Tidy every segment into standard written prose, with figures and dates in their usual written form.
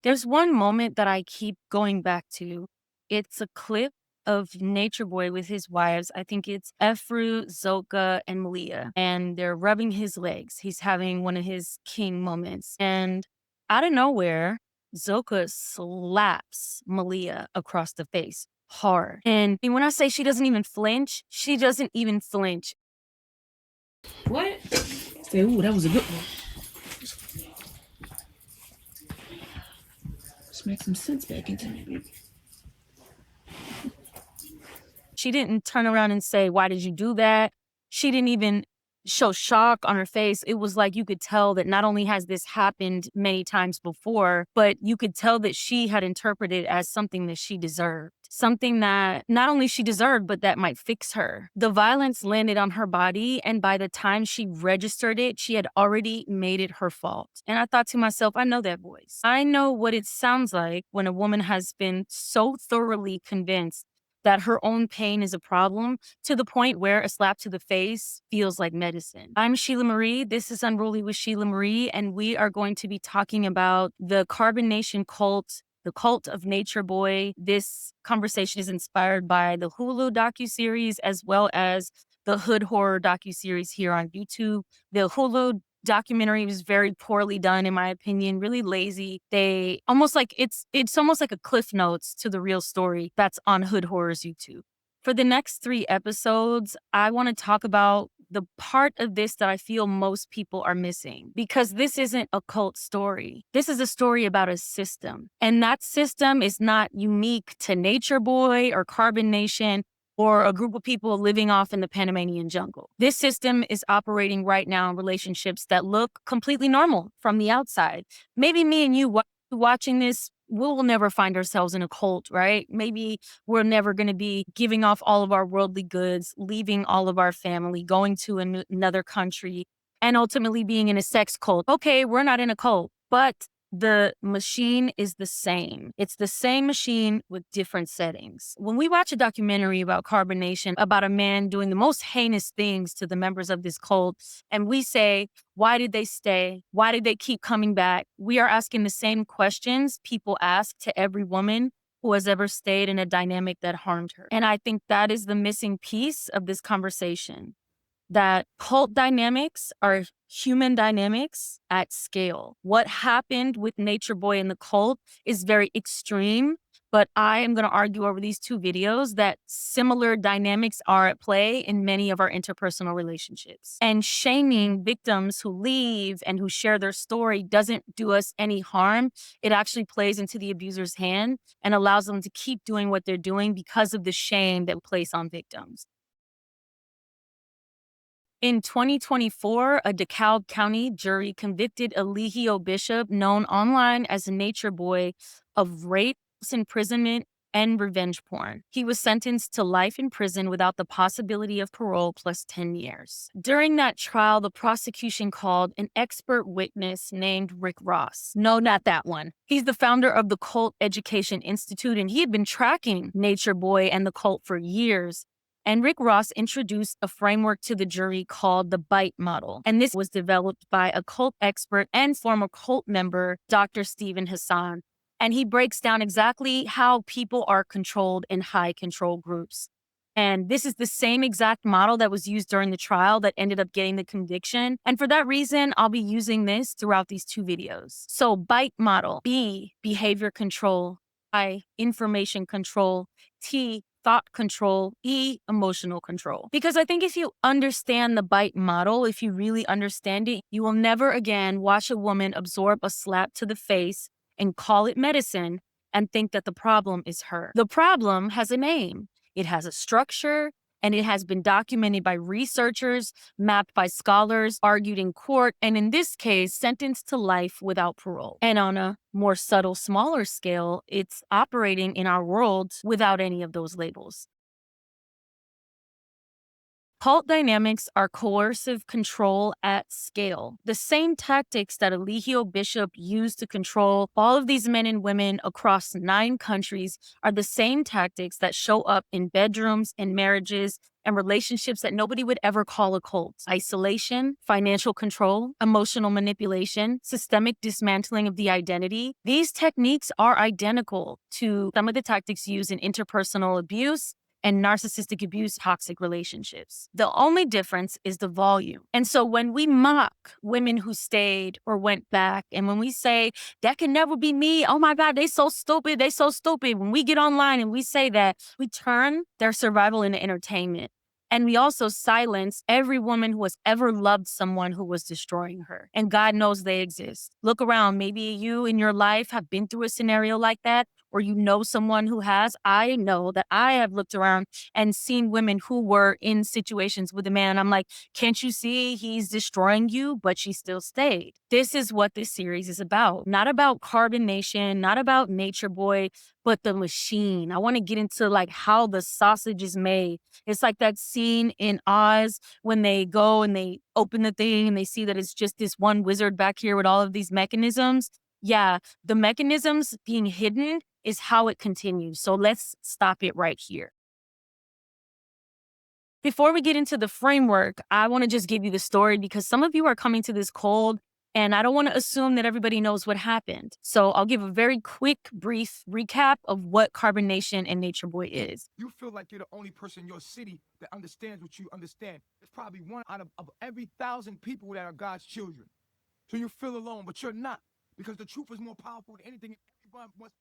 There's one moment that I keep going back to. It's a clip of Nature Boy with his wives. I think it's Efru, Zoka, and Malia. And they're rubbing his legs. He's having one of his king moments. And out of nowhere, Zoka slaps Malia across the face hard. And when I say she doesn't even flinch, she doesn't even flinch. What? Say, ooh, that was a good one. Let's make some sense back into me. She didn't turn around and say, "Why did you do that?" She didn't even show shock on her face. It was like you could tell that not only has this happened many times before, but you could tell that she had interpreted it as something that she deserved. Something that not only she deserved, but that might fix her. The violence landed on her body, and by the time she registered it, she had already made it her fault. And I thought to myself, I know that voice. I know what it sounds like when a woman has been so thoroughly convinced that her own pain is a problem to the point where a slap to the face feels like medicine. I'm Sheila Marie. This is Unruly with Sheila Marie, and we are going to be talking about the Carbon Nation cult, the cult of Nature Boy. This conversation is inspired by the Hulu docuseries as well as the Hood Horror docuseries here on YouTube. The Hulu documentary was very poorly done, in my opinion, really lazy. They almost like it's almost like a cliff notes to the real story that's on Hood Horror's YouTube. For the next 3 episodes, I want to talk about the part of this that I feel most people are missing, because this isn't a cult story. This is a story about a system. And that system is not unique to Nature Boy or Carbon Nation or a group of people living off in the Panamanian jungle. This system is operating right now in relationships that look completely normal from the outside. Maybe me and you watching this, we'll never find ourselves in a cult, right? Maybe we're never going to be giving off all of our worldly goods, leaving all of our family, going to another country, and ultimately being in a sex cult. Okay, we're not in a cult, but the machine is the same. It's the same machine with different settings. When we watch a documentary about Carbon Nation, about a man doing the most heinous things to the members of this cult, and we say, why did they stay? Why did they keep coming back? We are asking the same questions people ask to every woman who has ever stayed in a dynamic that harmed her. And I think that is the missing piece of this conversation, that cult dynamics are human dynamics at scale. What happened with Nature Boy and the cult is very extreme, but I am going to argue over these 2 videos that similar dynamics are at play in many of our interpersonal relationships. And shaming victims who leave and who share their story doesn't do us any harm. It actually plays into the abuser's hand and allows them to keep doing what they're doing because of the shame that we place on victims. In 2024, a DeKalb County jury convicted Eligio Bishop, known online as Nature Boy, of rape, imprisonment, and revenge porn. He was sentenced to life in prison without the possibility of parole plus 10 years. During that trial, the prosecution called an expert witness named Rick Ross. No, not that one. He's the founder of the Cult Education Institute, and he had been tracking Nature Boy and the cult for years. And Rick Ross introduced a framework to the jury called the BITE model. And this was developed by a cult expert and former cult member, Dr. Stephen Hassan. And he breaks down exactly how people are controlled in high control groups. And this is the same exact model that was used during the trial that ended up getting the conviction. And for that reason, I'll be using this throughout these 2 videos. So BITE model: B, behavior control; I, information control; T, thought control; E, emotional control. Because I think if you understand the BITE model, if you really understand it, you will never again watch a woman absorb a slap to the face and call it medicine and think that the problem is her. The problem has a name. It has a structure, and it has been documented by researchers, mapped by scholars, argued in court, and in this case, sentenced to life without parole. And on a more subtle, smaller scale, it's operating in our world without any of those labels. Cult dynamics are coercive control at scale. The same tactics that Eligio Bishop used to control all of these men and women across 9 countries are the same tactics that show up in bedrooms and marriages and relationships that nobody would ever call a cult. Isolation, financial control, emotional manipulation, systemic dismantling of the identity. These techniques are identical to some of the tactics used in interpersonal abuse and narcissistic abuse, toxic relationships. The only difference is the volume. And so when we mock women who stayed or went back, and when we say, that can never be me, oh my God, they so stupid, they so stupid. When we get online and we say that, we turn their survival into entertainment. And we also silence every woman who has ever loved someone who was destroying her. And God knows they exist. Look around. Maybe you in your life have been through a scenario like that, or you know someone who has. I know that I have looked around and seen women who were in situations with a man. I'm like, can't you see he's destroying you? But she still stayed. This is what this series is about. Not about Carbon Nation, not about Nature Boy, but the machine. I want to get into like how the sausage is made. It's like that scene in Oz when they go and they open the thing and they see that it's just this one wizard back here with all of these mechanisms. Yeah, the mechanisms being hidden is how it continues. So let's stop it right here. Before we get into the framework, I want to just give you the story because some of you are coming to this cold and I don't want to assume that everybody knows what happened. So I'll give a very quick, brief recap of what Carbon Nation and Nature Boy is. You feel like you're the only person in your city that understands what you understand. There's probably one out of every 1,000 people that are God's children. So you feel alone, but you're not, because the truth is more powerful than anything. Everyone wants.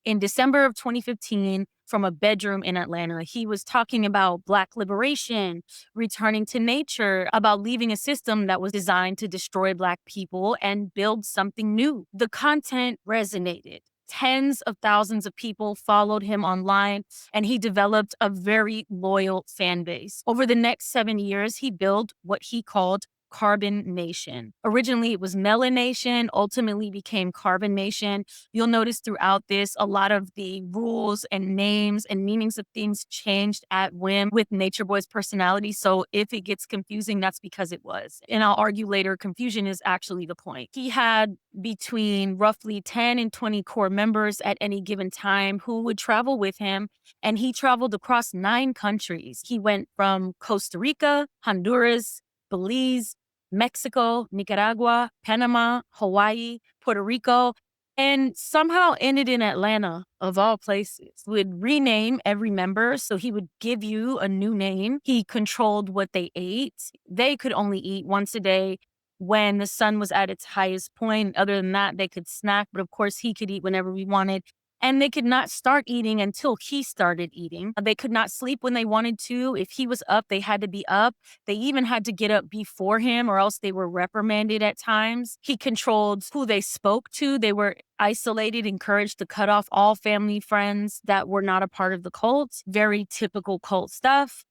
In December of 2015, from a bedroom in Atlanta, he was talking about Black liberation, returning to nature, about leaving a system that was designed to destroy Black people and build something new. The content resonated. Tens of thousands of people followed him online, and he developed a very loyal fan base. Over the next 7 years, he built what he called Carbon Nation. Originally, it was Melon Nation, ultimately became Carbon Nation. You'll notice throughout this, a lot of the rules and names and meanings of things changed at whim with Nature Boy's personality. So if it gets confusing, that's because it was. And I'll argue later, confusion is actually the point. He had between roughly 10 and 20 core members at any given time who would travel with him. And he traveled across 9 countries. He went from Costa Rica, Honduras, Belize, Mexico, Nicaragua, Panama, Hawaii, Puerto Rico, and somehow ended in Atlanta, of all places. Would rename every member, so he would give you a new name. He controlled what they ate. They could only eat once a day when the sun was at its highest point. Other than that, they could snack, but of course, he could eat whenever we wanted. And they could not start eating until he started eating. They could not sleep when they wanted to. If he was up, they had to be up. They even had to get up before him or else they were reprimanded at times. He controlled who they spoke to. They were isolated, encouraged to cut off all family friends that were not a part of the cult. Very typical cult stuff.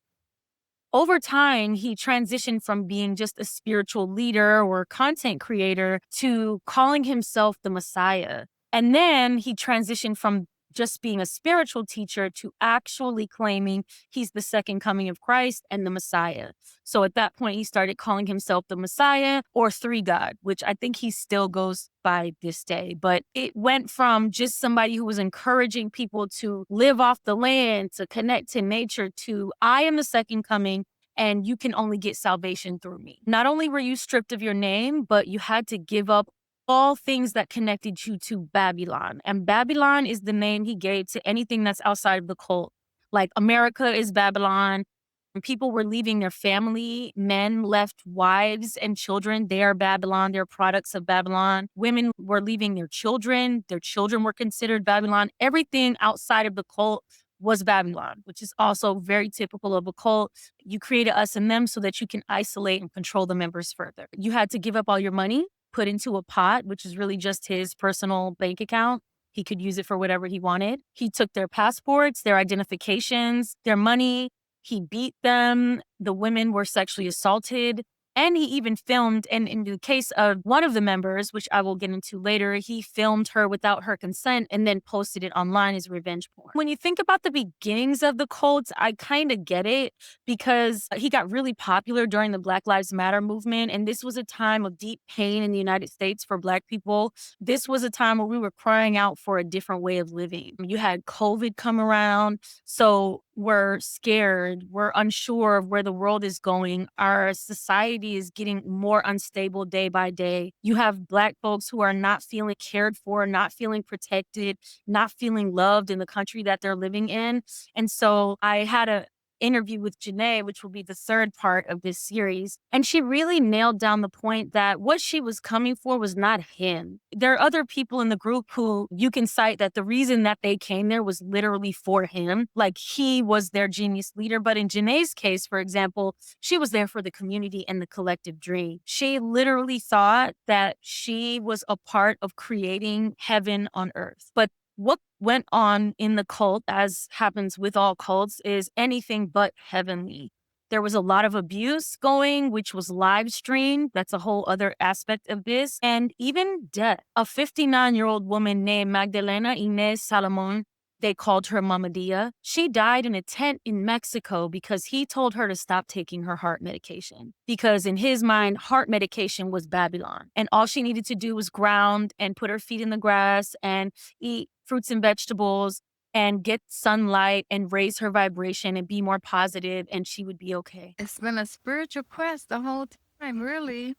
Over time, he transitioned from being just a spiritual leader or content creator to calling himself the Messiah. And then he transitioned from just being a spiritual teacher to actually claiming he's the second coming of Christ and the Messiah. So at that point, he started calling himself the Messiah or Three God, which I think he still goes by this day. But it went from just somebody who was encouraging people to live off the land, to connect to nature, to I am the second coming and you can only get salvation through me. Not only were you stripped of your name, but you had to give up all things that connected you to Babylon. And Babylon is the name he gave to anything that's outside of the cult. Like America is Babylon. When people were leaving their family, men left wives and children. They are Babylon. They're products of Babylon. Women were leaving their children. Their children were considered Babylon. Everything outside of the cult was Babylon, which is also very typical of a cult. You created us and them so that you can isolate and control the members further. You had to give up all your money, put into a pot, which is really just his personal bank account. He could use it for whatever he wanted. He took their passports, their identifications, their money. He beat them. The women were sexually assaulted. And he even filmed, and in the case of one of the members, which I will get into later, he filmed her without her consent and then posted it online as revenge porn. When you think about the beginnings of the cult, I kind of get it because he got really popular during the Black Lives Matter movement. And this was a time of deep pain in the United States for Black people. This was a time where we were crying out for a different way of living. You had COVID come around. So we're scared. We're unsure of where the world is going. Our society is getting more unstable day by day. You have Black folks who are not feeling cared for, not feeling protected, not feeling loved in the country that they're living in. And so I had a interview with Jenae, which will be the third part of this series. And she really nailed down the point that what she was coming for was not him. There are other people in the group who you can cite that the reason that they came there was literally for him. Like he was their genius leader. But in Jenae's case, for example, she was there for the community and the collective dream. She literally thought that she was a part of creating heaven on earth. But what went on in the cult, as happens with all cults, is anything but heavenly. There was a lot of abuse going, which was live streamed. That's a whole other aspect of this. And even death. A 59-year-old woman named Magdalena Inez Salomon, they called her Mama Dia. She died in a tent in Mexico because he told her to stop taking her heart medication. Because in his mind, heart medication was Babylon. And all she needed to do was ground and put her feet in the grass and eat fruits and vegetables and get sunlight and raise her vibration and be more positive, and she would be okay. It's been a spiritual quest the whole time, really.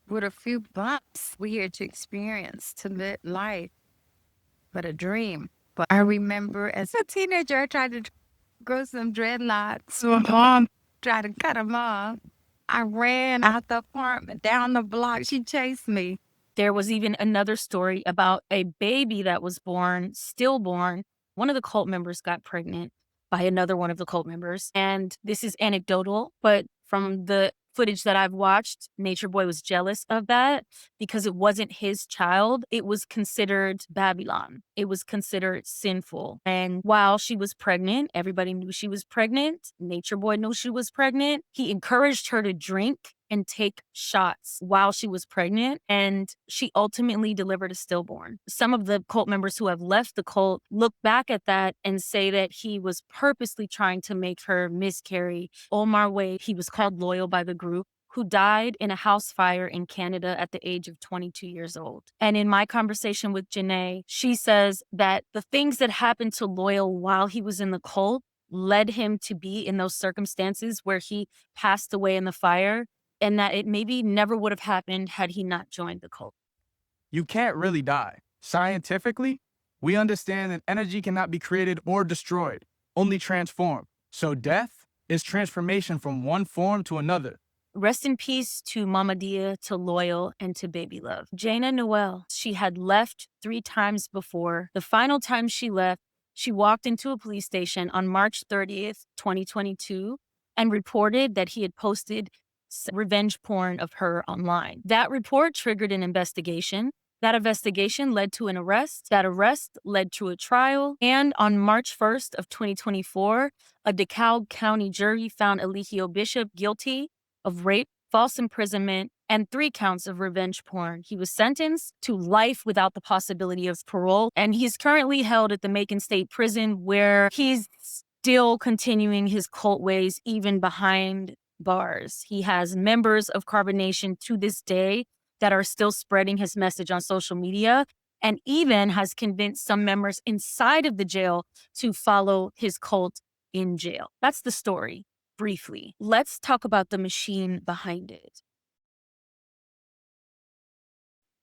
With a few bumps we here to experience, to live life, but a dream. But I remember as a teenager, I tried to grow some dreadlocks. My mom tried to cut them off. I ran out the apartment, down the block. She chased me. There was even another story about a baby that was born, stillborn. One of the cult members got pregnant by another one of the cult members. And this is anecdotal, but from the footage that I've watched, Nature Boy was jealous of that because it wasn't his child. It was considered Babylon. It was considered sinful. And while she was pregnant, everybody knew she was pregnant. Nature Boy knew she was pregnant. He encouraged her to drink and take shots while she was pregnant, and she ultimately delivered a stillborn. Some of the cult members who have left the cult look back at that and say that he was purposely trying to make her miscarry. Omar Wade, he was called loyal by the group, who died in a house fire in Canada at the age of 22 years old. And in my conversation with Jenae, she says that the things that happened to Loyal while he was in the cult led him to be in those circumstances where he passed away in the fire, and that it maybe never would have happened had he not joined the cult. You can't really die. Scientifically, we understand that energy cannot be created or destroyed, only transformed. So death is transformation from one form to another. Rest in peace to Mama Dia, to Loyal, and to Baby Love. Jana Newell, she had left 3 times before. The final time she left, she walked into a police station on March 30th, 2022, and reported that he had posted revenge porn of her online. That report triggered an investigation. That investigation led to an arrest. That arrest led to a trial. And on March 1st of 2024, a DeKalb County jury found Eligio Bishop guilty of rape, false imprisonment, and 3 counts of revenge porn. He was sentenced to life without the possibility of parole, and he's currently held at the Macon State Prison, where he's still continuing his cult ways even behind bars. He has members of Carbonation to this day that are still spreading his message on social media, and even has convinced some members inside of the jail to follow his cult in jail. That's the story, briefly. Let's talk about the machine behind it.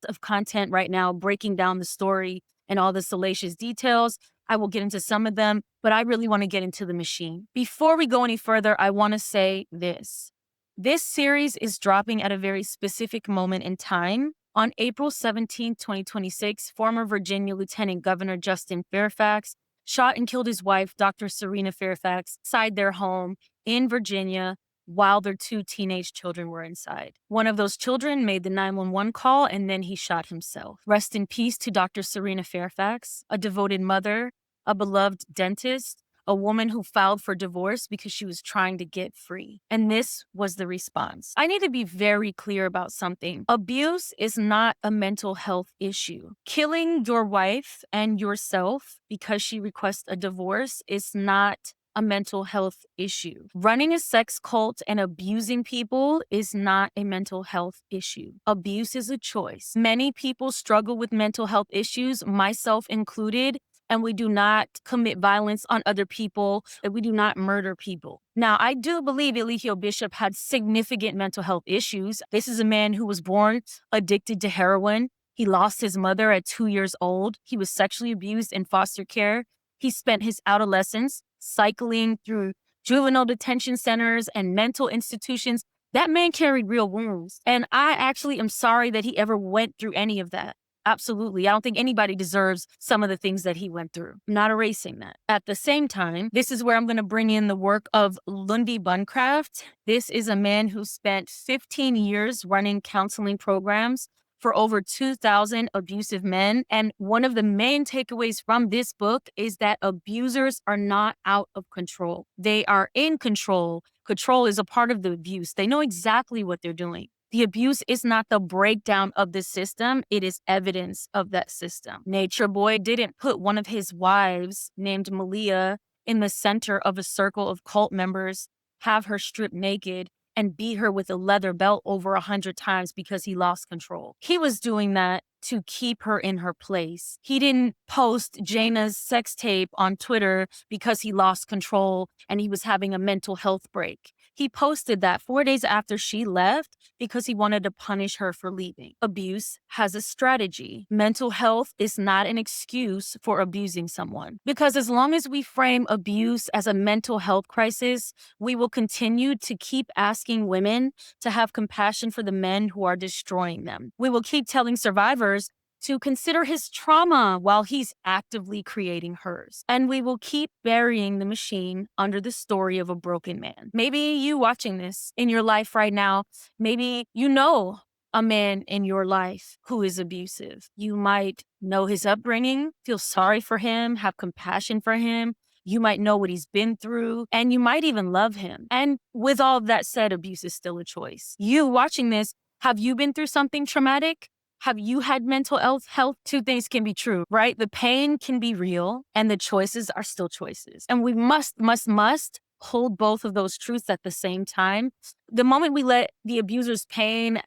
Of content right now, breaking down the story and all the salacious details. I will get into some of them, but I really want to get into the machine. Before we go any further, I want to say this. This series is dropping at a very specific moment in time. On April 17, 2026, former Virginia Lieutenant Governor Justin Fairfax shot and killed his wife, Dr. Serena Fairfax, inside their home in Virginia while their 2 teenage children were inside. One of those children made the 911 call, and then he shot himself. Rest in peace to Dr. Serena Fairfax, a devoted mother, a beloved dentist, a woman who filed for divorce because she was trying to get free. And this was the response. I need to be very clear about something. Abuse is not a mental health issue. Killing your wife and yourself because she requests a divorce is not a mental health issue. Running a sex cult and abusing people is not a mental health issue. Abuse is a choice. Many people struggle with mental health issues, myself included, and we do not commit violence on other people, and we do not murder people. Now, I do believe Eligio Bishop had significant mental health issues. This is a man who was born addicted to heroin. He lost his mother at 2 years old. He was sexually abused in foster care. He spent his adolescence cycling through juvenile detention centers and mental institutions. That man carried real wounds. And I actually am sorry that he ever went through any of that. Absolutely. I don't think anybody deserves some of the things that he went through. I'm not erasing that. At the same time, this is where I'm going to bring in the work of Lundy Buncraft. This is a man who spent 15 years running counseling programs for over 2,000 abusive men. And one of the main takeaways from this book is that abusers are not out of control. They are in control. Control is a part of the abuse. They know exactly what they're doing. The abuse is not the breakdown of the system. It is evidence of that system. Nature Boy didn't put one of his wives, named Malia, in the center of a circle of cult members, have her stripped naked, and beat her with a leather belt over 100 times because he lost control. He was doing that to keep her in her place. He didn't post Jana's sex tape on Twitter because he lost control and he was having a mental health break. He posted that 4 days after she left because he wanted to punish her for leaving. Abuse has a strategy. Mental health is not an excuse for abusing someone. Because as long as we frame abuse as a mental health crisis, we will continue to keep asking women to have compassion for the men who are destroying them. We will keep telling survivors to consider his trauma while he's actively creating hers. And we will keep burying the machine under the story of a broken man. Maybe you watching this in your life right now, maybe you know a man in your life who is abusive. You might know his upbringing, feel sorry for him, have compassion for him. You might know what he's been through, and you might even love him. And with all of that said, abuse is still a choice. You watching this, have you been through something traumatic? Have you had mental health? Two things can be true, right? The pain can be real and the choices are still choices. And we must hold both of those truths at the same time. The moment we let the abuser's pain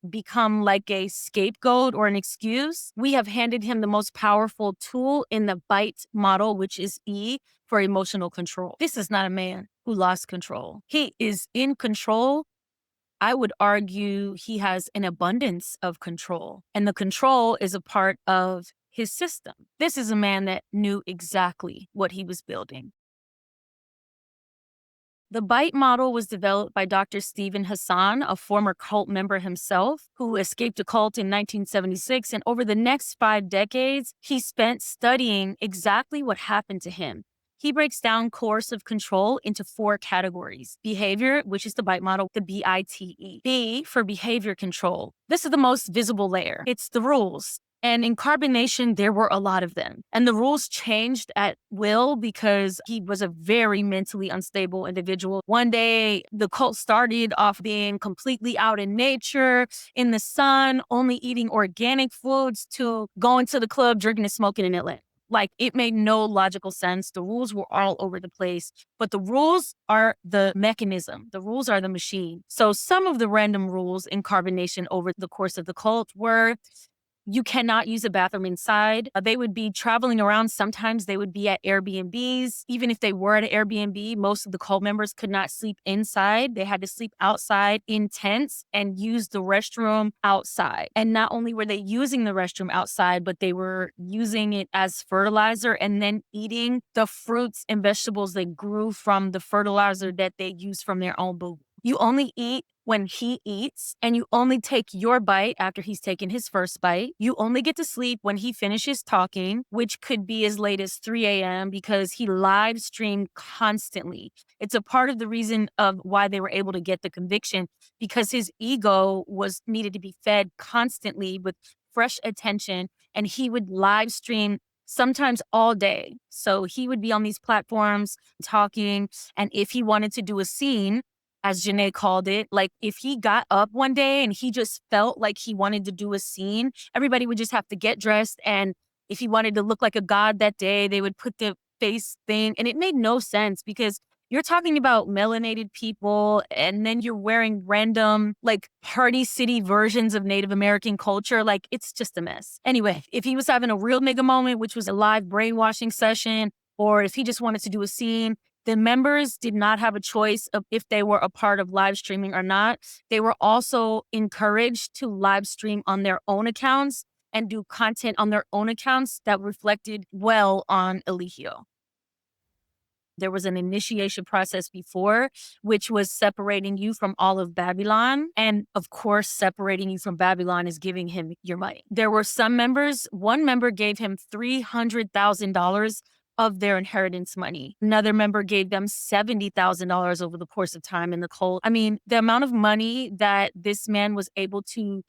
become like a scapegoat or an excuse, we have handed him the most powerful tool in the BITE model, which is E for emotional control. This is not a man who lost control. He is in control. I would argue he has an abundance of control, and the control is a part of his system. This is a man that knew exactly what he was building. The BITE model was developed by Dr. Stephen Hassan, a former cult member himself, who escaped a cult in 1976. And over the next 5 decades, he spent studying exactly what happened to him. He breaks down coercive control into 4 categories. Behavior, which is the BITE model, the BITE. B for behavior control. This is the most visible layer. It's the rules. And in carbonation, there were a lot of them. And the rules changed at will because he was a very mentally unstable individual. One day, the cult started off being completely out in nature, in the sun, only eating organic foods, to going to the club, drinking and smoking in Atlanta. Like, it made no logical sense. The rules were all over the place, but the rules are the mechanism. The rules are the machine. So some of the random rules in carbonation over the course of the cult were: you cannot use a bathroom inside. They would be traveling around. Sometimes they would be at Airbnbs. Even if they were at an Airbnb, most of the cult members could not sleep inside. They had to sleep outside in tents and use the restroom outside. And not only were they using the restroom outside, but they were using it as fertilizer and then eating the fruits and vegetables that grew from the fertilizer that they used from their own boo. You only eat when he eats, and you only take your bite after he's taken his first bite. You only get to sleep when he finishes talking, which could be as late as 3 a.m. because he live streamed constantly. It's a part of the reason of why they were able to get the conviction, because his ego needed to be fed constantly with fresh attention, and he would live stream sometimes all day. So he would be on these platforms talking. And if he wanted to do a scene, as Jenae called it, like if he got up one day and he just felt like he wanted to do a scene, everybody would just have to get dressed. And if he wanted to look like a god that day, they would put the face thing. And it made no sense because you're talking about melanated people and then you're wearing random, like, party city versions of Native American culture. Like, it's just a mess. Anyway, if he was having a real mega moment, which was a live brainwashing session, or if he just wanted to do a scene, the members did not have a choice of if they were a part of live streaming or not. They were also encouraged to live stream on their own accounts and do content on their own accounts that reflected well on Eligio. There was an initiation process before, which was separating you from all of Babylon. And of course, separating you from Babylon is giving him your money. There were some members, one member gave him $300,000 of their inheritance money. Another member gave them $70,000 over the course of time in the cult. I mean, the amount of money that this man was able to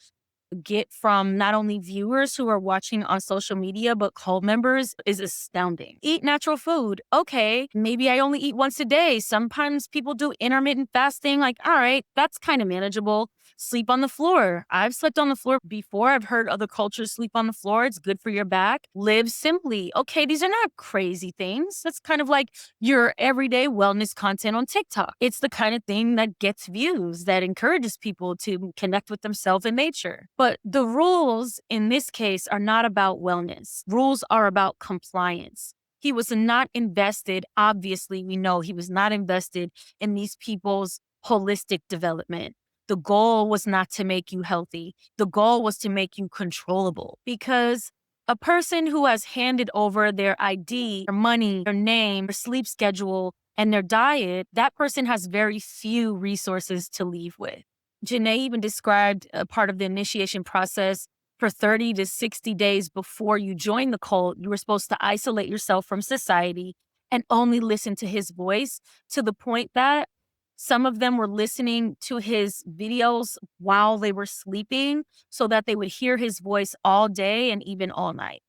get from not only viewers who are watching on social media, but cult members is astounding. Eat natural food. Okay, maybe I only eat once a day. Sometimes people do intermittent fasting. Like, all right, that's kind of manageable. Sleep on the floor. I've slept on the floor before. I've heard other cultures sleep on the floor. It's good for your back. Live simply. Okay, these are not crazy things. That's kind of like your everyday wellness content on TikTok. It's the kind of thing that gets views, that encourages people to connect with themselves and nature. But the rules in this case are not about wellness. Rules are about compliance. He was not invested, obviously, we know he was not invested in these people's holistic development. The goal was not to make you healthy. The goal was to make you controllable, because a person who has handed over their ID, their money, their name, their sleep schedule, and their diet, that person has very few resources to leave with. Jenae even described a part of the initiation process. For 30 to 60 days before you join the cult, you were supposed to isolate yourself from society and only listen to his voice, to the point that some of them were listening to his videos while they were sleeping so that they would hear his voice all day and even all night.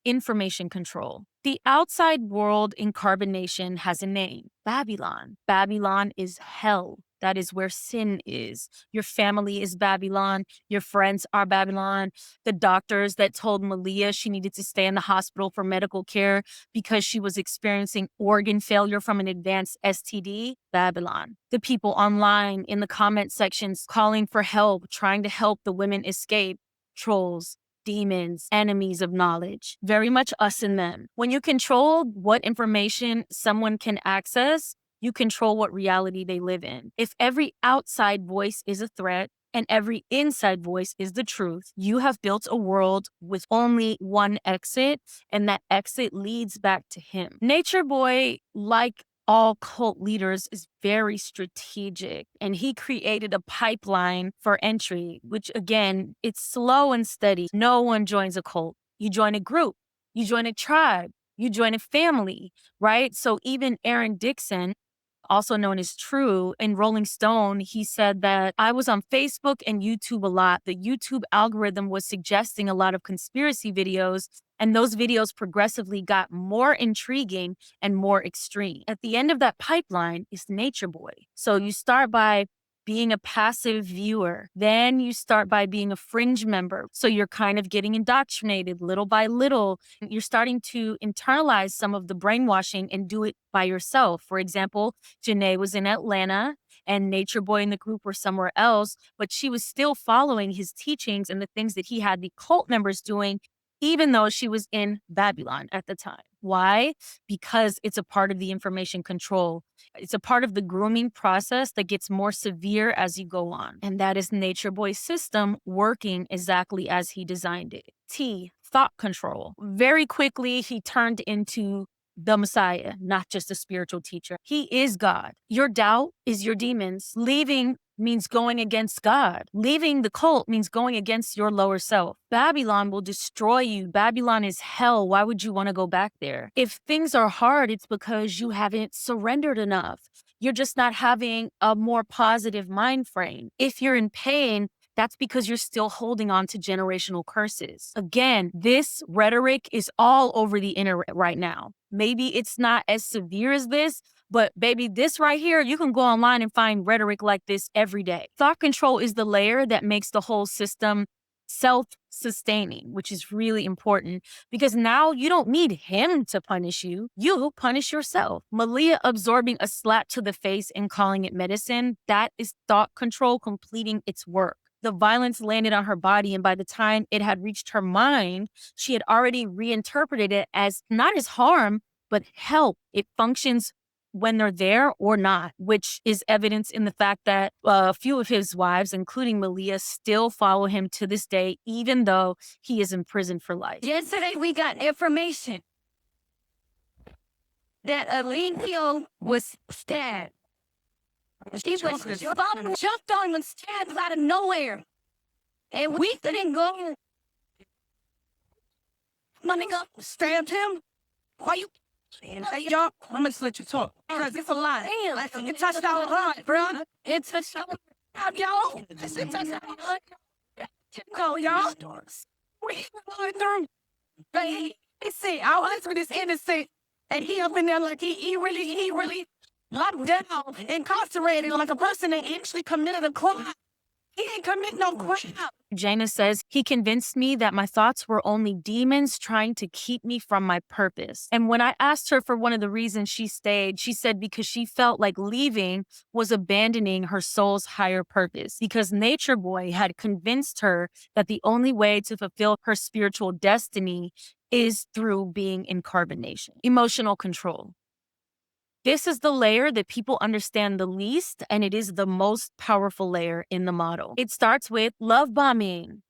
Information control. The outside world in carbonation has a name: Babylon. Babylon is hell. That is where sin is. Your family is Babylon. Your friends are Babylon. The doctors that told Malia she needed to stay in the hospital for medical care because she was experiencing organ failure from an advanced STD, Babylon. The people online in the comment sections calling for help, trying to help the women escape, trolls, demons, enemies of knowledge. Very much us and them. When you control what information someone can access, you control what reality they live in. If every outside voice is a threat and every inside voice is the truth, you have built a world with only one exit, and that exit leads back to him. Nature Boy, like all cult leaders, is very strategic, and he created a pipeline for entry, which again, it's slow and steady. No one joins a cult. You join a group, you join a tribe, you join a family, right? So even Aaron Dixon, also known as True, in Rolling Stone, he said that I was on Facebook and YouTube a lot. The YouTube algorithm was suggesting a lot of conspiracy videos, and those videos progressively got more intriguing and more extreme. At the end of that pipeline is Nature Boy. So you start by being a passive viewer. Then you start by being a fringe member. So you're kind of getting indoctrinated little by little. You're starting to internalize some of the brainwashing and do it by yourself. For example, Jenae was in Atlanta and Nature Boy and the group were somewhere else, but she was still following his teachings and the things that he had the cult members doing, even though she was in Babylon at the time. Why? Because it's a part of the information control. It's a part of the grooming process that gets more severe as you go on. And that is Nature Boy's system working exactly as he designed it. Thought control. Very quickly, he turned into the Messiah, not just a spiritual teacher. He is God. Your doubt is your demons. Leaving means going against God. Leaving the cult means going against your lower self. Babylon will destroy you. Babylon is hell. Why would you want to go back there? If things are hard, it's because you haven't surrendered enough. You're just not having a more positive mind frame. If you're in pain, That's because you're still holding on to generational curses. Again, this rhetoric is all over the internet right now. Maybe it's not as severe as this, but baby, this right here, you can go online and find rhetoric like this every day. Thought control is the layer that makes the whole system self-sustaining, which is really important because now you don't need him to punish you. You punish yourself. Malia absorbing a slap to the face and calling it medicine, that is thought control completing its work. The violence landed on her body, and by the time it had reached her mind, she had already reinterpreted it as not as harm, but help. It functions when they're there or not, which is evidence in the fact that a few of his wives, including Malia, still follow him to this day, even though he is in prison for life. Yesterday, we got information that Alethio was stabbed. She was jumped on and stabbed out of nowhere. And we couldn't go. My nigga stabbed him. Why you? Hey, y'all, I'm gonna let you talk. Because it's a lie. Damn, it touched our heart, bro. It touched our heart, y'all. It touched our heart. Go, y'all. We going through. But he said, our husband is innocent. And he up in there like he really locked down, incarcerated like a person that actually committed a crime. He ain't commit no crime. Jana says, he convinced me that my thoughts were only demons trying to keep me from my purpose. And when I asked her for one of the reasons she stayed, she said because she felt like leaving was abandoning her soul's higher purpose. Because Nature Boy had convinced her that the only way to fulfill her spiritual destiny is through being in carbonation. Emotional control. This is the layer that people understand the least, and it is the most powerful layer in the model. It starts with love bombing,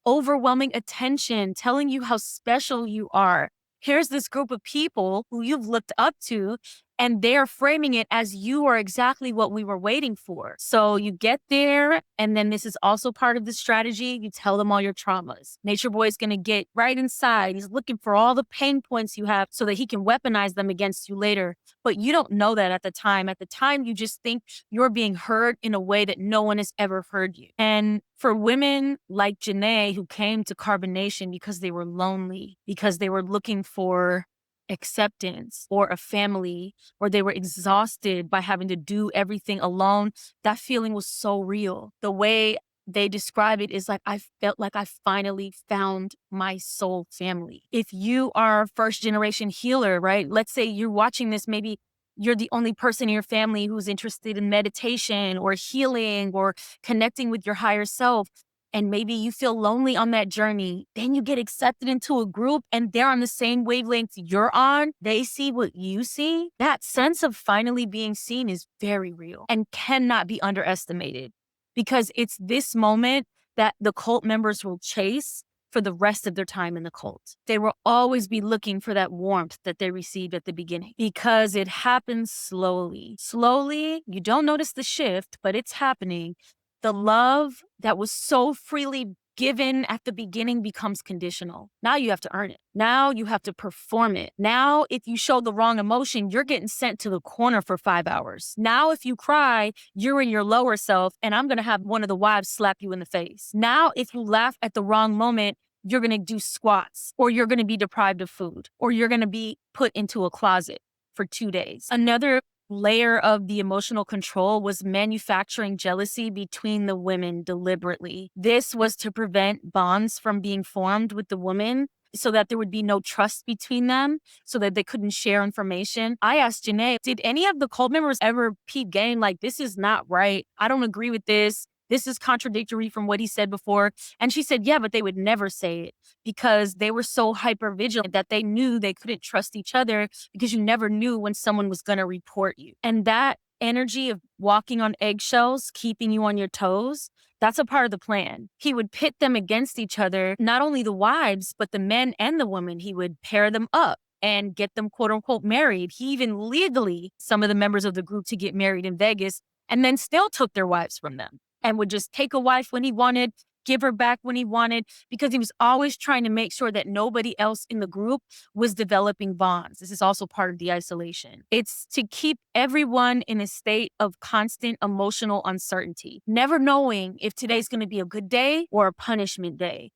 overwhelming attention, telling you how special you are. Here's this group of people who you've looked up to, and they're framing it as you are exactly what we were waiting for. So you get there, and then this is also part of the strategy. You tell them all your traumas. Nature Boy is going to get right inside. He's looking for all the pain points you have so that he can weaponize them against you later. But you don't know that at the time. At the time, you just think you're being heard in a way that no one has ever heard you. And for women like Jenae, who came to carbonation because they were lonely, because they were looking for acceptance or a family, or they were exhausted by having to do everything alone, that feeling was so real. The way they describe it is like, I felt like I finally found my soul family. If you are a first generation healer, right? Let's say you're watching this, maybe you're the only person in your family who's interested in meditation or healing or connecting with your higher self. And maybe you feel lonely on that journey. Then you get accepted into a group and they're on the same wavelength you're on. They see what you see. That sense of finally being seen is very real and cannot be underestimated, because it's this moment that the cult members will chase for the rest of their time in the cult. They will always be looking for that warmth that they received at the beginning, because it happens slowly. Slowly, you don't notice the shift, but it's happening. The love that was so freely given at the beginning becomes conditional. Now you have to earn it. Now you have to perform it. Now, if you show the wrong emotion, you're getting sent to the corner for 5 hours. Now, if you cry, you're in your lower self, and I'm going to have one of the wives slap you in the face. Now, if you laugh at the wrong moment, you're going to do squats, or you're going to be deprived of food, or you're going to be put into a closet for 2 days. Another layer of the emotional control was manufacturing jealousy between the women deliberately. This was to prevent bonds from being formed with the woman, so that there would be no trust between them, so that they couldn't share information. I asked Jenae, did any of the cult members ever peep game like, this is not right, I don't agree with this, this is contradictory from what he said before? And she said, yeah, but they would never say it, because they were so hyper vigilant that they knew they couldn't trust each other, because you never knew when someone was going to report you. And that energy of walking on eggshells, keeping you on your toes, that's a part of the plan. He would pit them against each other, not only the wives, but the men and the women. He would pair them up and get them quote unquote married. He even legally, some of the members of the group, to get married in Vegas, and then still took their wives from them, and would just take a wife when he wanted give her back when he wanted, because he was always trying to make sure that nobody else in the group was developing bonds. This is also part of the isolation. It's to keep everyone in a state of constant emotional uncertainty, never knowing if today's going to be a good day or a punishment day.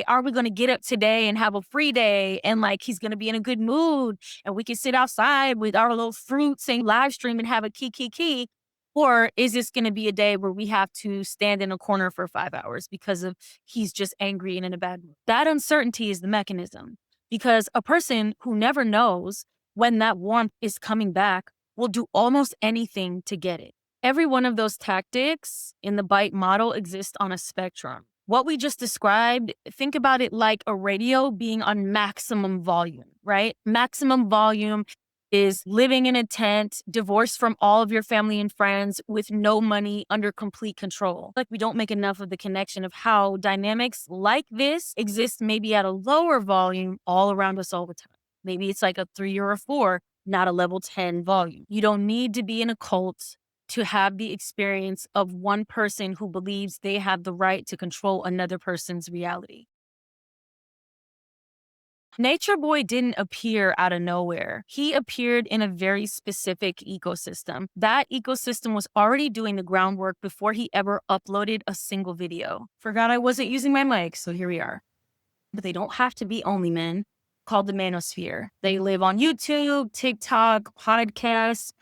Are we going to get up today and have a free day and like he's going to be in a good mood and we can sit outside with our little fruits and live stream and have a key? Or is this going to be a day where we have to stand in a corner for 5 hours because of he's just angry and in a bad mood? That uncertainty is the mechanism, because a person who never knows when that warmth is coming back will do almost anything to get it. Every one of those tactics in the bite model exists on a spectrum. What we just described, think about it like a radio being on maximum volume, right? Maximum volume is living in a tent, divorced from all of your family and friends, with no money, under complete control. Like, we don't make enough of the connection of how dynamics like this exist maybe at a lower volume all around us all the time. Maybe it's like a 3 or a 4, not a level 10 volume. You don't need to be in a cult to have the experience of one person who believes they have the right to control another person's reality. Nature Boy didn't appear out of nowhere. He appeared in a very specific ecosystem. That ecosystem was already doing the groundwork before he ever uploaded a single video. Forgot I wasn't using my mic, so here we are. But they don't have to be only men, called the Manosphere. They live on YouTube, TikTok, podcast,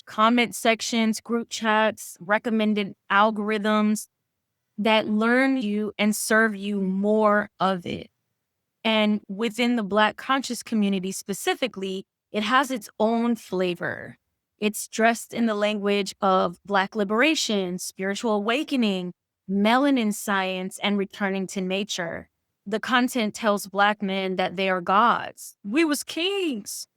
comment sections, group chats, recommended algorithms that learn you and serve you more of it. And within the Black conscious community specifically, it has its own flavor. It's dressed in the language of Black liberation, spiritual awakening, melanin science, and returning to nature. The content tells Black men that they are gods. We was kings.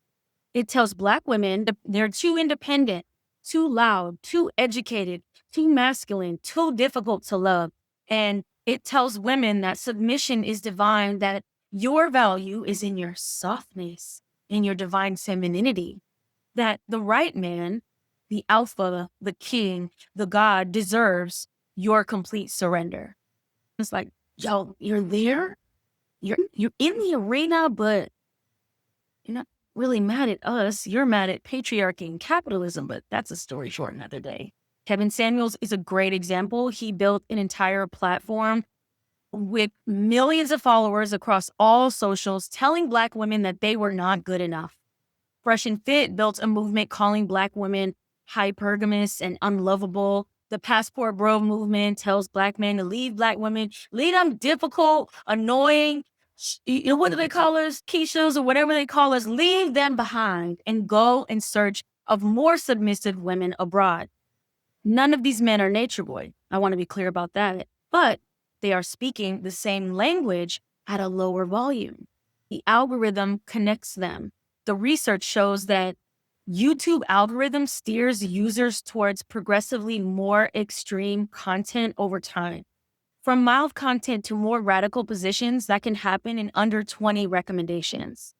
It tells Black women that they're too independent, too loud, too educated, too masculine, too difficult to love. And it tells women that submission is divine, that your value is in your softness, in your divine femininity, that the right man, the alpha, the king, the god, deserves your complete surrender. It's like, yo, you're there? You're in the arena, but you're not really mad at us. You're mad at patriarchy and capitalism, but that's a story for another day. Kevin Samuels is a great example. He built an entire platform with millions of followers across all socials, telling Black women that they were not good enough. Fresh and Fit built a movement calling Black women hypergamous and unlovable. The Passport Bro movement tells Black men to leave Black women, leave them difficult, annoying, what do they call us? Keishas or whatever they call us. Leave them behind and go in search of more submissive women abroad. None of these men are Nature Boy. I want to be clear about that. But they are speaking the same language at a lower volume. The algorithm connects them. The research shows that YouTube algorithm steers users towards progressively more extreme content over time. From mild content to more radical positions, that can happen in under 20 recommendations.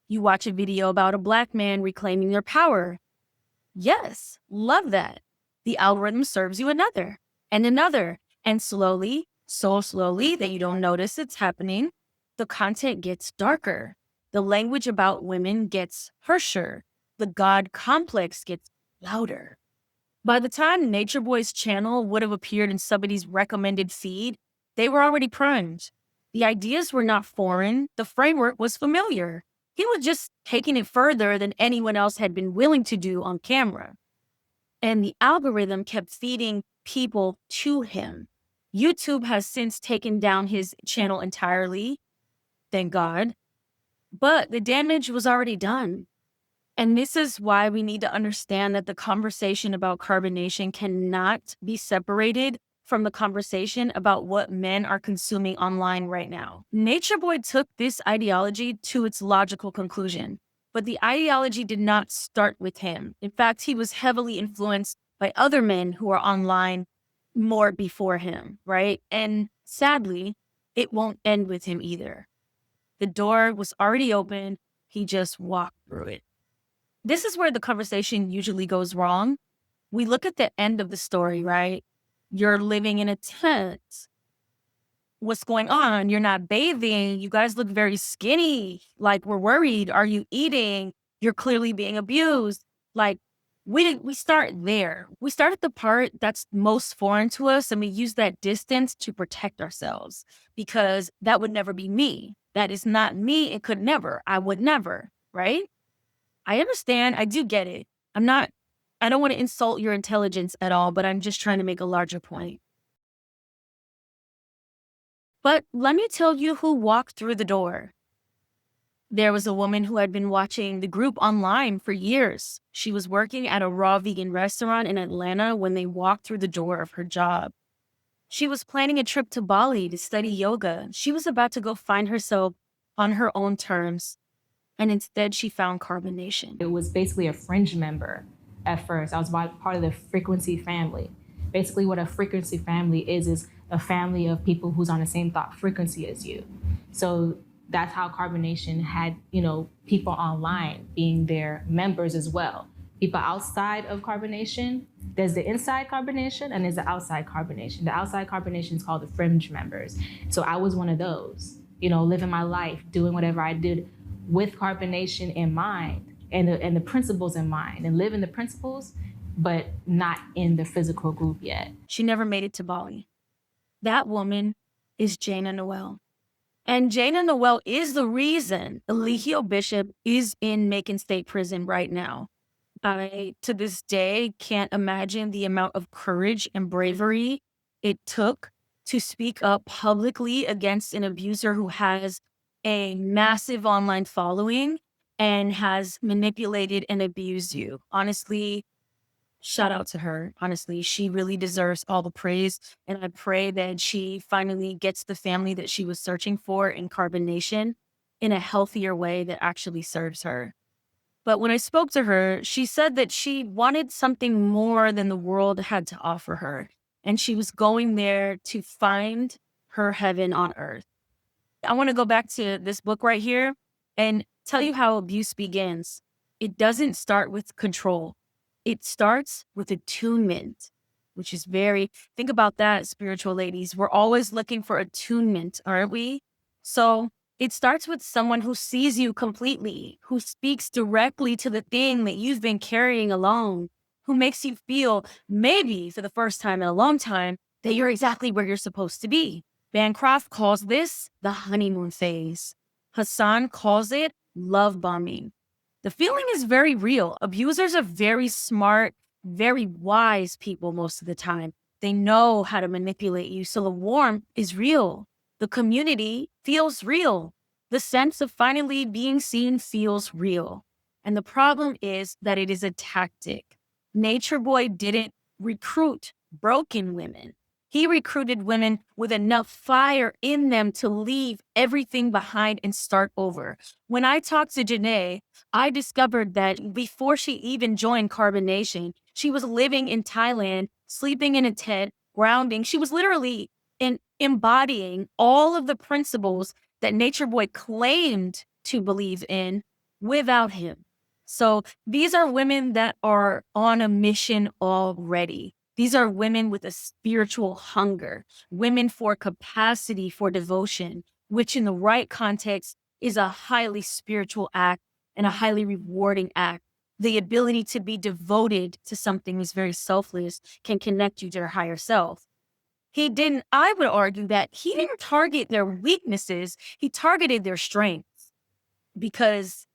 You watch a video about a Black man reclaiming their power. Yes, love that. The algorithm serves you another and another. And slowly, so slowly that you don't notice it's happening, the content gets darker. The language about women gets harsher. The God complex gets louder. By the time Nature Boy's channel would have appeared in somebody's recommended feed, they were already primed. The ideas were not foreign. The framework was familiar. He was just taking it further than anyone else had been willing to do on camera. And the algorithm kept feeding people to him. YouTube has since taken down his channel entirely, thank God. But the damage was already done. And this is why we need to understand that the conversation about carbonation cannot be separated from the conversation about what men are consuming online right now. Nature Boy took this ideology to its logical conclusion, but the ideology did not start with him. In fact, he was heavily influenced by other men who are online more before him, right? And sadly, it won't end with him either. The door was already open. He just walked through it. This is where the conversation usually goes wrong. We look at the end of the story, right? You're living in a tent. What's going on? You're not bathing. You guys look very skinny. Like, we're worried. Are you eating? You're clearly being abused. Like, we start there. We start at the part that's most foreign to us, and we use that distance to protect ourselves, because that would never be me. That is not me. It could never. I would never, right? I understand. I do get it. I don't want to insult your intelligence at all, but I'm just trying to make a larger point. But let me tell you who walked through the door. There was a woman who had been watching the group online for years. She was working at a raw vegan restaurant in Atlanta when they walked through the door of her job. She was planning a trip to Bali to study yoga. She was about to go find herself on her own terms, and instead she found carbonation. It was basically a fringe member at first. I was part of the frequency family. Basically, what a frequency family is a family of people who's on the same thought frequency as you. So that's how carbonation had, people online being their members as well. People outside of carbonation, there's the inside carbonation and there's the outside carbonation. The outside carbonation is called the fringe members. So I was one of those, living my life, doing whatever I did with carbonation in mind and the principles in mind, and living the principles, but not in the physical group yet. She never made it to Bali. That woman is Jana Noel. And Jana Noel is the reason Eligio Bishop is in Macon State Prison right now. I, to this day, can't imagine the amount of courage and bravery it took to speak up publicly against an abuser who has a massive online following and has manipulated and abused you. Honestly, shout out to her. Honestly, she really deserves all the praise. And I pray that she finally gets the family that she was searching for in carbonation in a healthier way that actually serves her. But when I spoke to her, she said that she wanted something more than the world had to offer her. And she was going there to find her heaven on earth. I want to go back to this book right here and tell you how abuse begins. It doesn't start with control. It starts with attunement, which is think about that, spiritual ladies. We're always looking for attunement, aren't we? So it starts with someone who sees you completely, who speaks directly to the thing that you've been carrying along, who makes you feel, maybe for the first time in a long time, that you're exactly where you're supposed to be. Bancroft calls this the honeymoon phase. Hassan calls it love bombing. The feeling is very real. Abusers are very smart, very wise people most of the time. They know how to manipulate you. So the warmth is real. The community feels real. The sense of finally being seen feels real. And the problem is that it is a tactic. Nature Boy didn't recruit broken women. He recruited women with enough fire in them to leave everything behind and start over. When I talked to Jenae, I discovered that before she even joined carbonation, she was living in Thailand, sleeping in a tent, grounding. She was literally embodying all of the principles that Nature Boy claimed to believe in without him. So these are women that are on a mission already. These are women with a spiritual hunger, women for capacity for devotion, which in the right context is a highly spiritual act and a highly rewarding act. The ability to be devoted to something is very selfless, can connect you to your higher self. I would argue that he didn't target their weaknesses, he targeted their strengths. Because,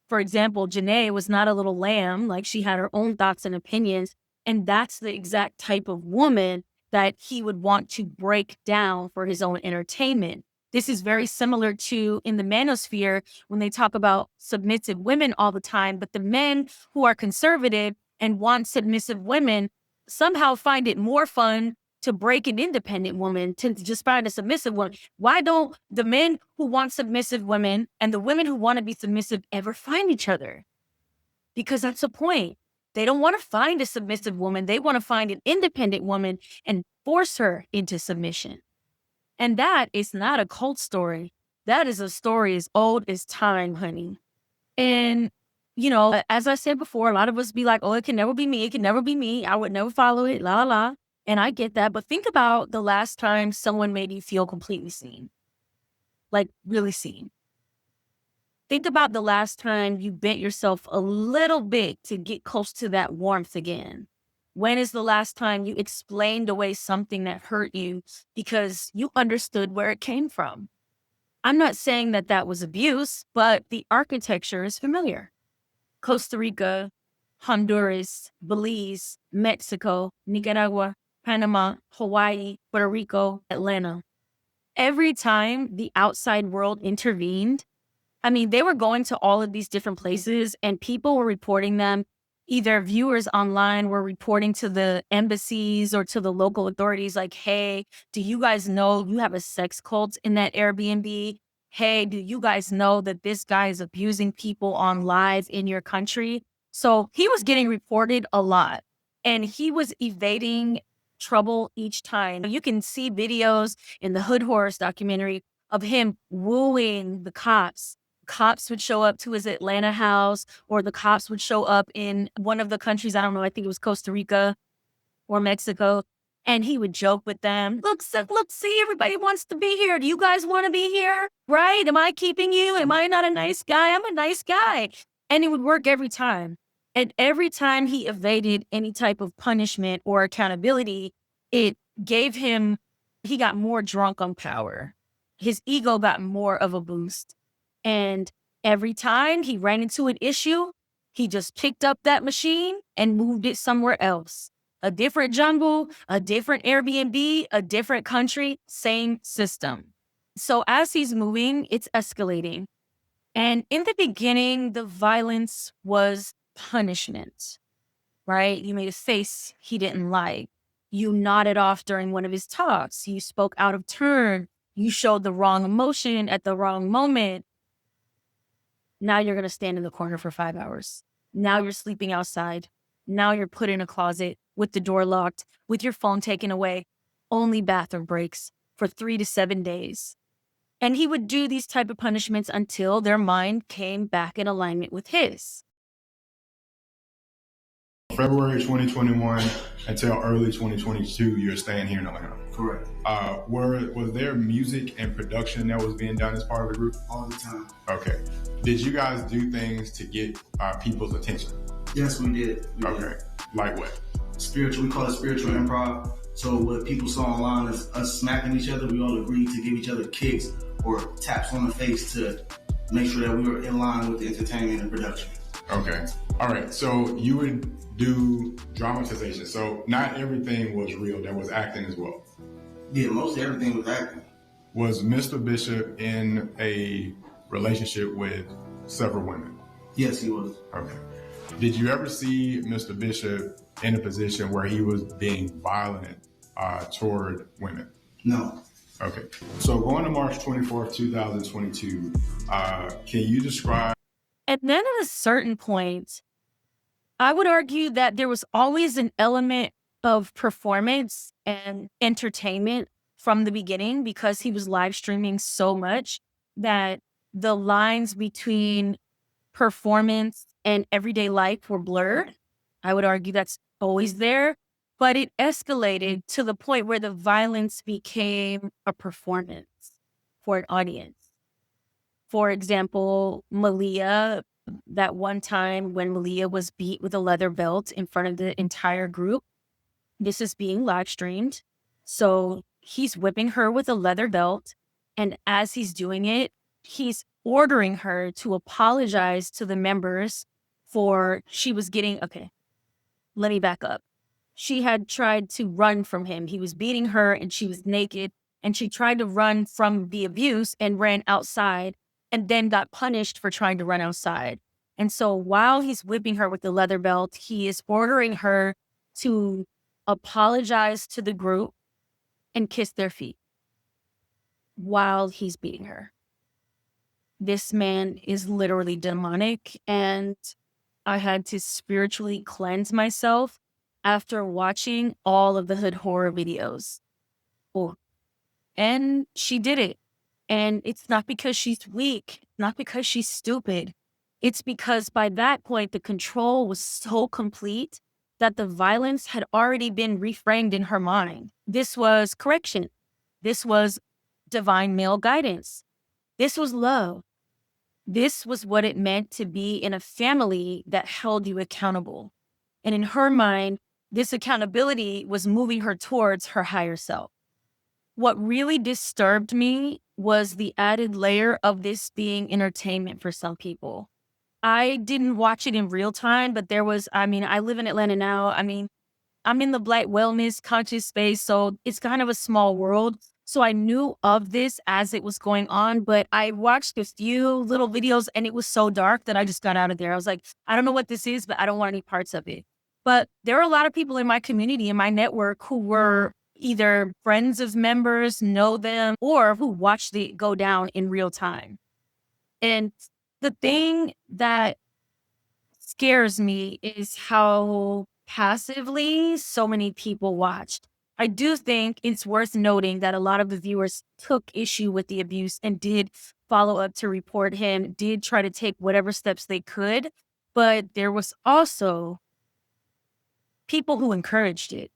for example, Jenae was not a little lamb, like she had her own thoughts and opinions. And that's the exact type of woman that he would want to break down for his own entertainment. This is very similar to in the Manosphere when they talk about submissive women all the time, but the men who are conservative and want submissive women somehow find it more fun to break an independent woman to just find a submissive woman. Why don't the men who want submissive women and the women who want to be submissive ever find each other? Because that's the point. They don't want to find a submissive woman. They want to find an independent woman and force her into submission. And that is not a cult story. That is a story as old as time, honey. And, as I said before, a lot of us be like, oh, it can never be me. It can never be me. I would never follow it, la, la, la. And I get that. But think about the last time someone made you feel completely seen, like really seen. Think about the last time you bent yourself a little bit to get close to that warmth again. When is the last time you explained away something that hurt you because you understood where it came from? I'm not saying that that was abuse, but the architecture is familiar. Costa Rica, Honduras, Belize, Mexico, Nicaragua, Panama, Hawaii, Puerto Rico, Atlanta. Every time the outside world intervened, I mean, they were going to all of these different places and people were reporting them. Either viewers online were reporting to the embassies or to the local authorities like, hey, do you guys know you have a sex cult in that Airbnb? Hey, do you guys know that this guy is abusing people on live in your country? So he was getting reported a lot and he was evading trouble each time. You can see videos in the Hood Horrors documentary of him wooing the cops. Cops would show up to his Atlanta house, or the cops would show up in one of the countries, I don't know, I think it was Costa Rica or Mexico, and he would joke with them. Look, see, everybody wants to be here. Do you guys want to be here? Right? Am I keeping you? Am I not a nice guy? I'm a nice guy. And it would work every time. And every time he evaded any type of punishment or accountability, it gave him, he got more drunk on power. His ego got more of a boost. And every time he ran into an issue, he just picked up that machine and moved it somewhere else. A different jungle, a different Airbnb, a different country, same system. So as he's moving, it's escalating. And in the beginning, the violence was punishment, right? You made a face he didn't like. You nodded off during one of his talks. You spoke out of turn. You showed the wrong emotion at the wrong moment. Now you're going to stand in the corner for 5 hours. Now you're sleeping outside. Now you're put in a closet with the door locked, with your phone taken away, only bathroom breaks for 3 to 7 days. And he would do these type of punishments until their mind came back in alignment with his. February 2021 until early 2022, you're staying here in Atlanta. Correct. Was there music and production that was being done as part of the group? All the time. Okay. Did you guys do things to get people's attention? Yes, we did. Okay. Like what? Spiritual, we call it spiritual improv. So what people saw online is us smacking each other. We all agreed to give each other kicks or taps on the face to make sure that we were in line with the entertainment and production. Okay. All right. So you would do dramatization. So not everything was real. There was acting as well. Yeah, mostly everything was acting. Was Mr. Bishop in a relationship with several women? Yes, he was. Okay. Did you ever see Mr. Bishop in a position where he was being violent toward women? No. Okay. So going to March 24th, 2022, can you describe? And then at a certain point, I would argue that there was always an element of performance and entertainment from the beginning because he was live streaming so much that the lines between performance and everyday life were blurred. I would argue that's always there, but it escalated to the point where the violence became a performance for an audience. For example, Malia, that one time when Malia was beat with a leather belt in front of the entire group, this is being live streamed. So he's whipping her with a leather belt. And as he's doing it, he's ordering her to apologize to the members for she was getting, okay, let me back up. She had tried to run from him. He was beating her and she was naked and she tried to run from the abuse and ran outside and then got punished for trying to run outside. And so while he's whipping her with the leather belt, he is ordering her to apologize to the group and kiss their feet while he's beating her. This man is literally demonic, and I had to spiritually cleanse myself after watching all of the Hood horror videos. Oh, and she did it. And it's not because she's weak, not because she's stupid. It's because by that point, the control was so complete that the violence had already been reframed in her mind. This was correction. This was divine male guidance. This was love. This was what it meant to be in a family that held you accountable. And in her mind, this accountability was moving her towards her higher self. What really disturbed me was the added layer of this being entertainment for some people. I didn't watch it in real time, but there was, I live in Atlanta now. I'm in the Black wellness conscious space, so it's kind of a small world. So I knew of this as it was going on, but I watched a few little videos and it was so dark that I just got out of there. I was like, I don't know what this is, but I don't want any parts of it. But there are a lot of people in my community, in my network, who were either friends of members, know them, or who watched it go down in real time. And the thing that scares me is how passively so many people watched. I do think it's worth noting that a lot of the viewers took issue with the abuse and did follow up to report him, did try to take whatever steps they could. But there was also people who encouraged it.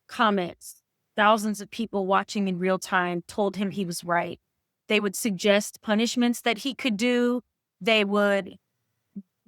Comments, thousands of people watching in real time told him he was right. They would suggest punishments that he could do. They would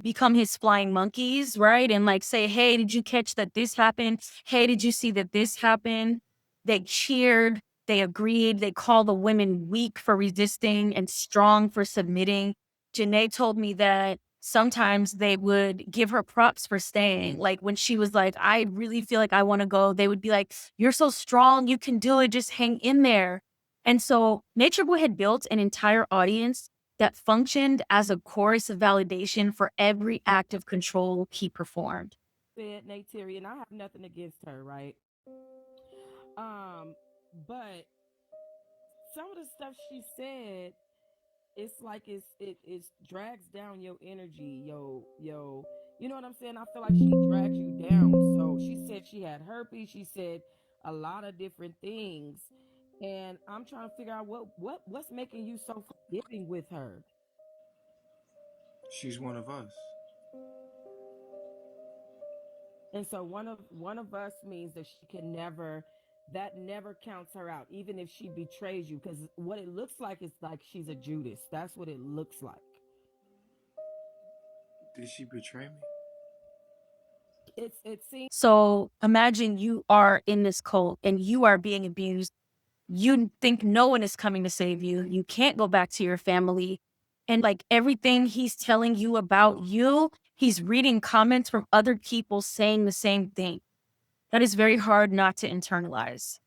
become his flying monkeys, right? And like say, hey, did you catch that this happened? Hey, did you see that this happened? They cheered, they agreed, they called the women weak for resisting and strong for submitting. Jenae told me that sometimes they would give her props for staying. Like when she was like, I really feel like I want to go, they would be like, you're so strong, you can do it, just hang in there. And so Nature Boy had built an entire audience that functioned as a chorus of validation for every act of control he performed. Said Nate and I have nothing against her, right? But some of the stuff she said, it's like it drags down your energy, you know what I'm saying? I feel like she drags you down. So she said she had herpes, she said a lot of different things. And I'm trying to figure out what's making you so forgiving with her. She's one of us. And so one of us means that that never counts her out, even if she betrays you. Because what it looks like is like she's a Judas. That's what it looks like. Did she betray me? It seems. So imagine you are in this cult and you are being abused. You think no one is coming to save you. You can't go back to your family. And like everything he's telling you about you, he's reading comments from other people saying the same thing. That is very hard not to internalize.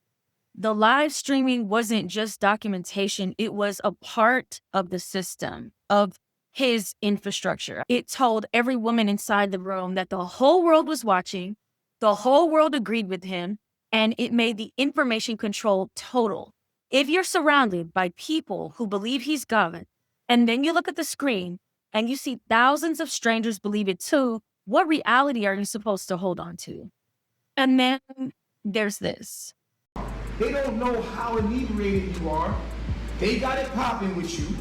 The live streaming wasn't just documentation. It was a part of the system, of his infrastructure. It told every woman inside the room that the whole world was watching, the whole world agreed with him, and it made the information control total. If you're surrounded by people who believe he's God, and then you look at the screen and you see thousands of strangers believe it too, what reality are you supposed to hold on to? And then there's this. They don't know how inebriated you are. They got it popping with you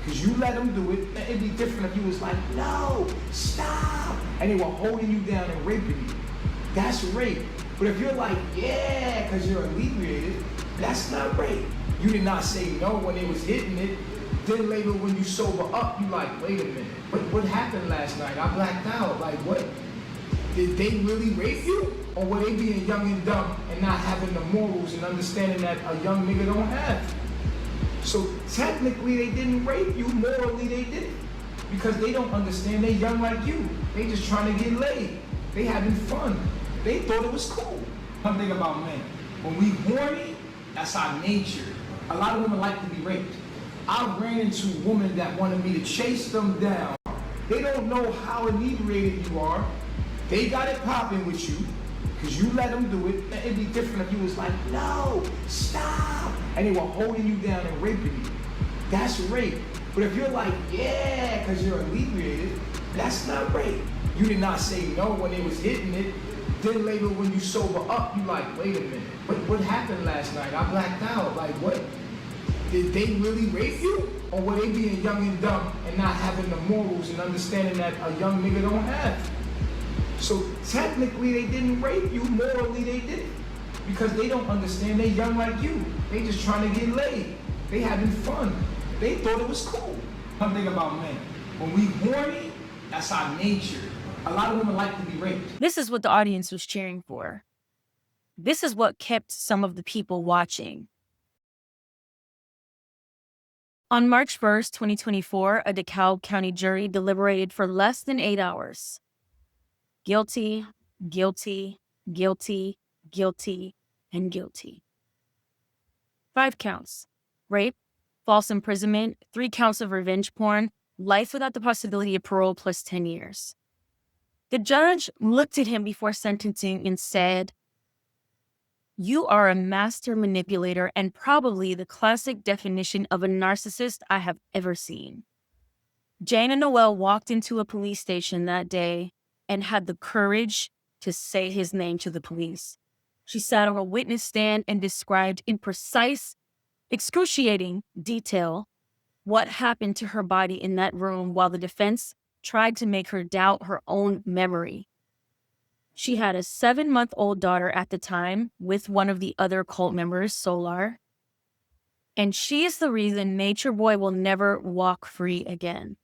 because you let them do it. It'd be different if you was like, no, stop. And they were holding you down and raping you. That's rape. But if you're like, yeah, because you're inebriated, that's not rape. You did not say no when they was hitting it. Then later when you sober up, you like, wait a minute. What happened last night? I blacked out. Like, what? Did they really rape you? Or were they being young and dumb and not having the morals and understanding that a young nigga don't have? So technically they didn't rape you, morally they did. Because they don't understand, they young like you. They just trying to get laid. They having fun. They thought it was cool. One thing about men, when we horny, that's our nature. A lot of women like to be raped. I ran into women that wanted me to chase them down. They don't know how inebriated you are. They got it popping with you because you let them do it. It'd be different if you was like, no, stop. And they were holding you down and raping you. That's rape. But if you're like, yeah, because you're inebriated, that's not rape. You did not say no when they was hitting it. Then later when you sober up, you like, wait a minute. What happened last night? I blacked out. Like, what? Did they really rape you? Or were they being young and dumb and not having the morals and understanding that a young nigga don't have? So technically they didn't rape you, morally they didn't. Because they don't understand, they young like you. They just trying to get laid. They having fun. They thought it was cool. One thing about men, when we horny, that's our nature. A lot of women like to be raped. This is what the audience was cheering for. This is what kept some of the people watching. On March 1st, 2024, a DeKalb County jury deliberated for less than 8 hours. Guilty, guilty, guilty, guilty, and guilty. 5 counts: rape, false imprisonment, 3 counts of revenge porn, life without the possibility of parole plus 10 years. The judge looked at him before sentencing and said, "You are a master manipulator and probably the classic definition of a narcissist I have ever seen." Jana and Noel walked into a police station that day and had the courage to say his name to the police. She sat on a witness stand and described in precise, excruciating detail what happened to her body in that room while the defense tried to make her doubt her own memory. She had a 7-month-old daughter at the time with one of the other cult members, Solar. And she is the reason Nature Boy will never walk free again.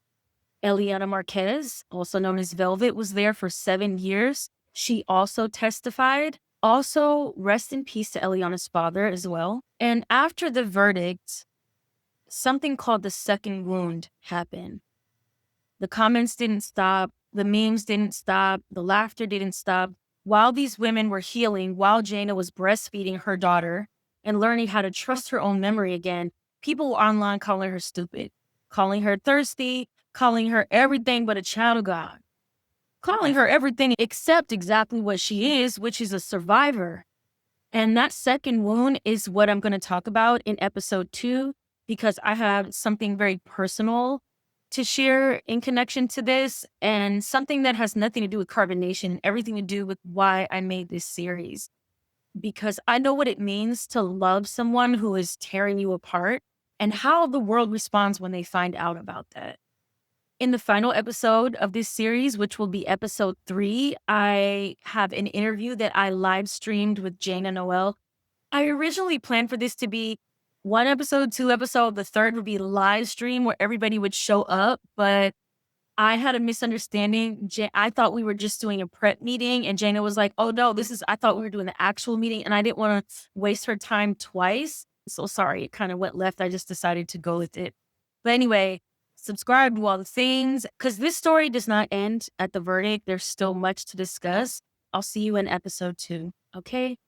Eliana Marquez, also known as Velvet, was there for 7 years. She also testified. Also, rest in peace to Eliana's father as well. And after the verdict, something called the second wound happened. The comments didn't stop. The memes didn't stop. The laughter didn't stop. While these women were healing, while Jana was breastfeeding her daughter and learning how to trust her own memory again, people were online calling her stupid, calling her thirsty, calling her everything but a child of God, calling her everything except exactly what she is, which is a survivor. And that second wound is what I'm going to talk about in episode 2, because I have something very personal to share in connection to this, and something that has nothing to do with carbonation, everything to do with why I made this series. Because I know what it means to love someone who is tearing you apart and how the world responds when they find out about that. In the final episode of this series, which will be episode 3, I have an interview that I live streamed with Jana and Noel. I originally planned for this to be 1 episode, 2 episode. The third would be live stream where everybody would show up, but I had a misunderstanding. I thought we were just doing a prep meeting, and Jana was like, "Oh no, I thought we were doing the actual meeting," and I didn't want to waste her time twice. So sorry, it kind of went left. I just decided to go with it. But anyway, subscribe to all the things, because this story does not end at the verdict. There's still much to discuss. I'll see you in episode 2. Okay?